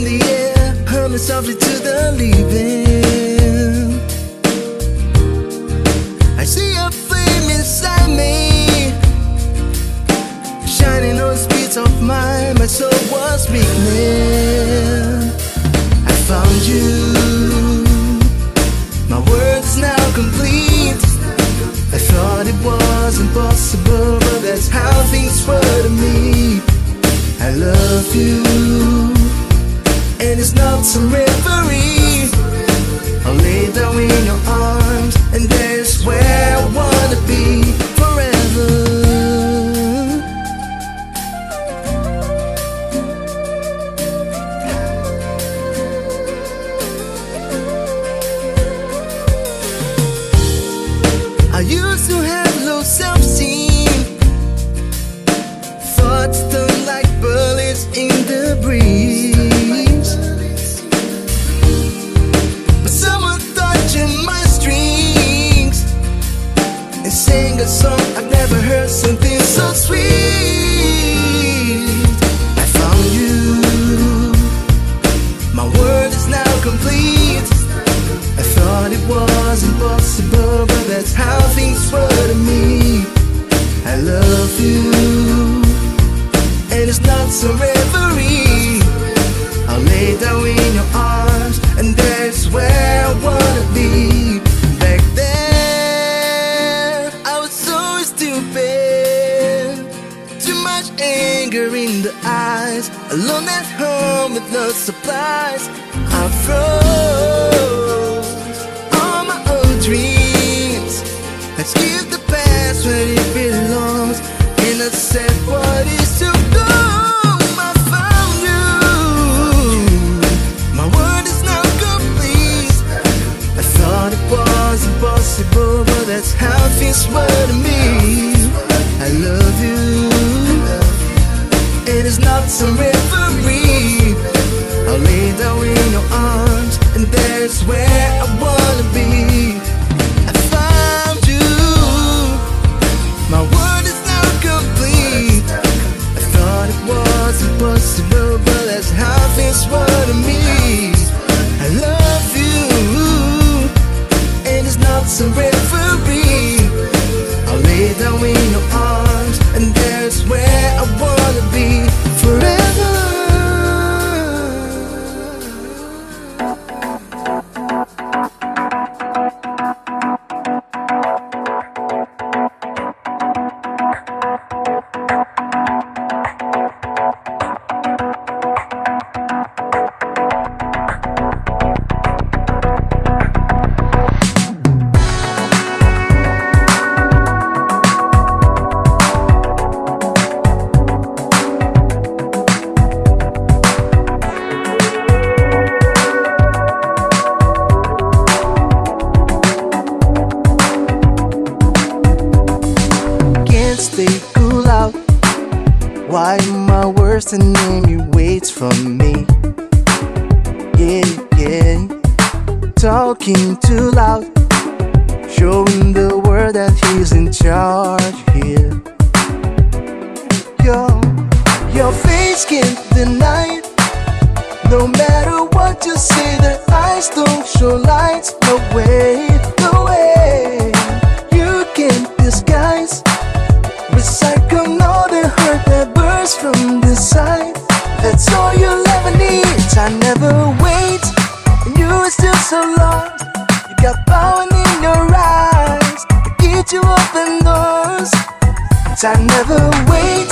in the air, humming softly to the living. I see a flame inside me, shining on the streets of mine. My soul was weakening. I found you, my world is now complete. I thought it was impossible, but that's how things were to me. I love you, and it's not some reverie. I'll lay down in your arms, and there's where I wanna be forever. I used to have low self-esteem, thoughts turn like bullets in the breeze. But someone touching my strings and sang a song I've never heard, something so sweet. I found you, my world is now complete. I thought it was impossible, but that's how things were to me. I love you, and it's not some reverie. I'll lay down in your arms, and that's where I wanna be. Back then, I was so stupid, too much anger in the eyes, alone at home with no supplies. I froze all my old dreams. Let's give the past where it belongs, and I said what is to come. I found you, my world is now complete. I thought it was impossible, but that's how things were to me. I love you, and it's not some reverie. I'll lay down in your arms, and there's where I wanna be. I found you, my world is now complete. I thought it was impossible, but that's how things were to me. I love you, and it's not some reverie. I'll lay down in your arms, and there's where I wanna be forever. Stay cool out. Why am I worse than name you waits for me? Yeah, yeah. Talking too loud, showing the world that he's in charge here. Your face can't deny it. No matter what you say, their eyes don't show lights. No way, no way. You can't disguise, recycle all the hurt that bursts from the side. That's all you'll ever need. I never wait, and you are still so lost. You got power in your eyes to get you open doors. I never wait,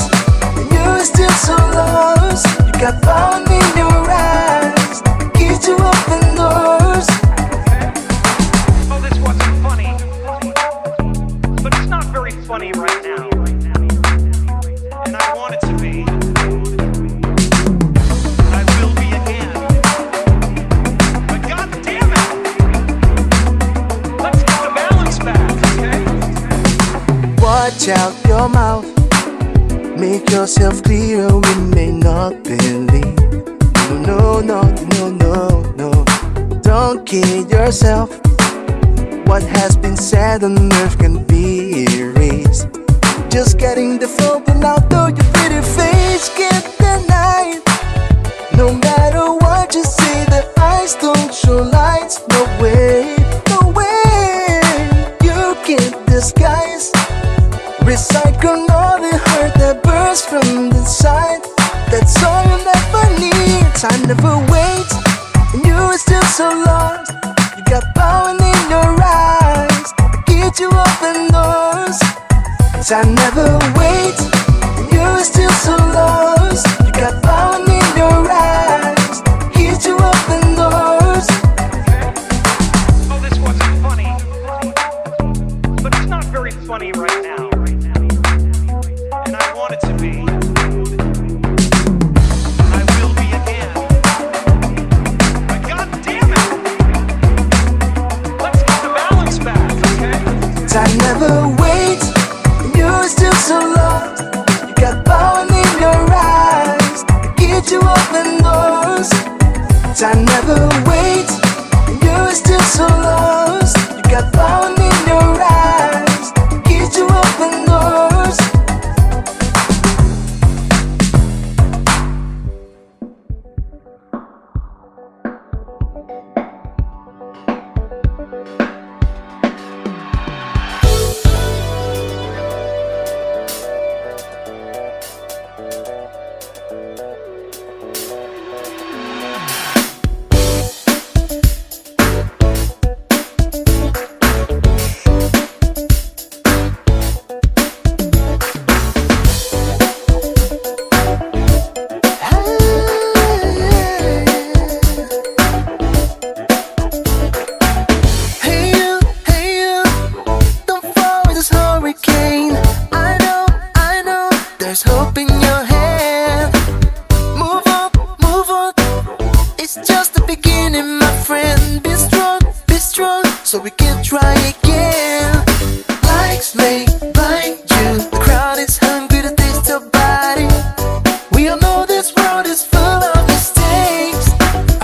and you are still so lost. You got power in your eyes to get you open doors. Oh, this wasn't funny, but it's not very funny right now. And I want it to be. I will be again. But God damn it! Let's get the balance back, okay? Watch out your mouth, make yourself clear. We may not believe. No, no, no, no, no. Don't kid yourself. What has been said on earth can be erased. Just getting the phone out, though your pretty face can't deny it. No matter what wait, and you are still so lost. You got power in your eyes, get you open doors. 'Cause I never wait, and you are still so lost. You got power in your eyes, get you open doors. Oh, this wasn't funny, but it's not very funny right now. And I want it to be. I will be again. But God damn it! Let's get the balance back, okay? 'Cause I never wait, and you're still so lost. You got power in your eyes, get you open doors. 'Cause I never wait, and you're still so lost. You got power in your eyes, get you open doors. There's hope in your hand. Move on. It's just the beginning, my friend. Be strong, so we can try again. Likes may blind you. The crowd is hungry to taste your body. We all know this world is full of mistakes.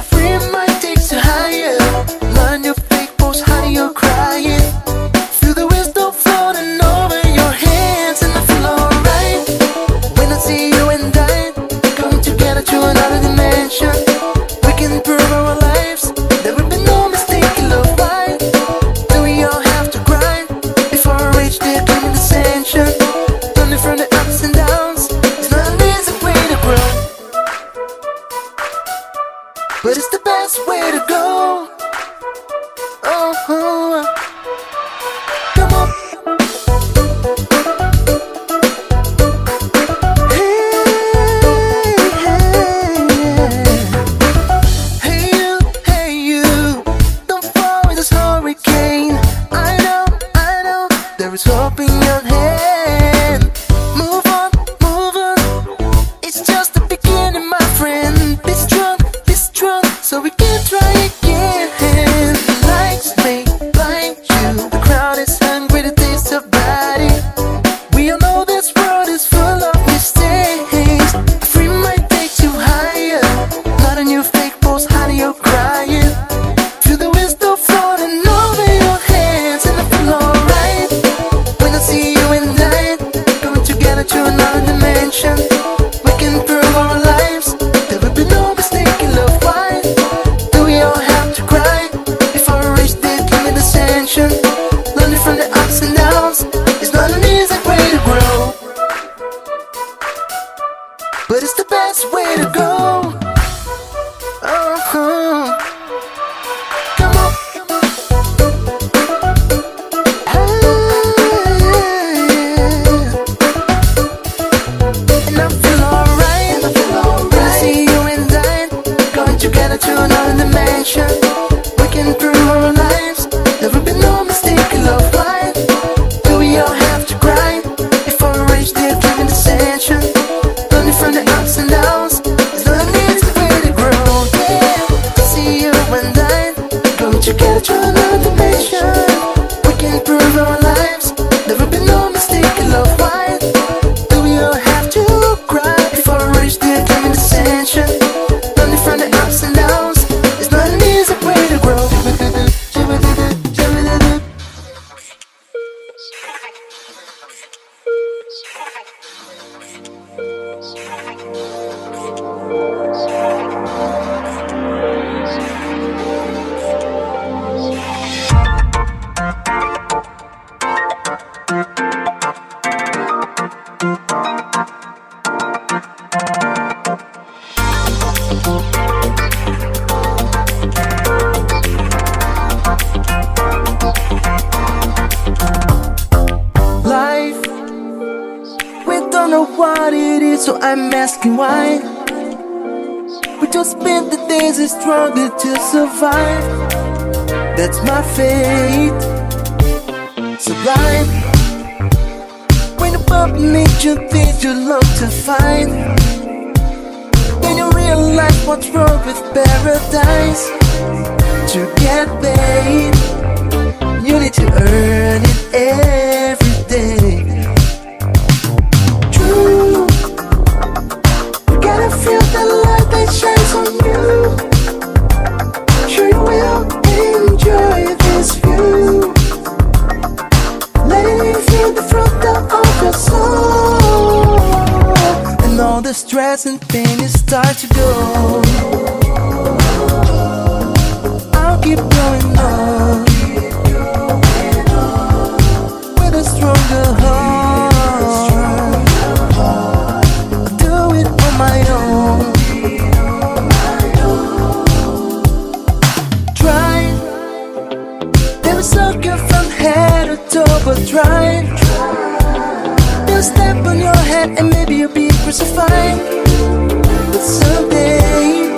A free mind takes you higher. Learn your fake post, hide your crying. Feel the wisdom floating over your hands and I feel alright. When I see you and I coming together to another dimension, we can improve our lives. There will be no mistake in love. Why do we all have to grind before we reach the human ascension? Learning from the ups and downs is not an easy way to grow, but it's the best way to go. Oh, come on. Hey you, don't fall in this hurricane. I know, there is hope in your hand. Move on, it's just the beginning, my friend. Be strong, so we can try again. Lights may blind you, the crowd is hungry to taste your body. We all know this world is full of mistakes. A free mind takes you higher. Not on your fake post, hiding your crying. Feel the wisdom floating over your hands and I feel alright. When I see you and I coming together to another dimension, we can improve our lives. There will be no mistake in love. Why do we all have to cry before we reach the human ascension? Learning from the ups and downs is not an easy way to grow, but it's the best way to go. Come on. And I feel alright. When I see you and I going together to another dimension, we can improve our lives. There will be no mistake in love. Why do we all have to grind before we reach the human ascension? Learning from the ups and downs is not an easy way to grow. Yeah, see you and I going together to another dimension, we can improve our lives. There will be no mistake in love. Why do we all have to cry before we reach the human ascension? Learning from the ups and downs is not an easy way to grow. So I'm asking why we don't spend the days as struggle to survive. That's my fate. Sublime. When above nature things you love to find, then you realize what's wrong with paradise. To get paid, you need to earn it every day. True, you gotta feel the light that shines on you. Sure you will enjoy this view. Letting you feel the front of your soul, and all the stress and pain is start to go. I'll keep going on with a stronger heart. I'll do it on my own. Try, never suck you from head to toe, but try. They'll step on your head and maybe you'll be crucified. But someday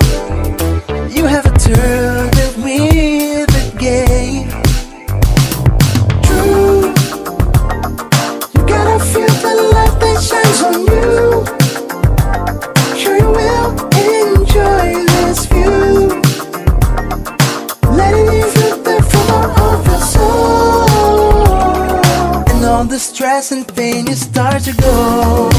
you have a turn that with the game. True, you gotta feel the light that shines on you. Sure you will enjoy this view. Letting you feel the flow of your soul, and all the stress and pain you start to go.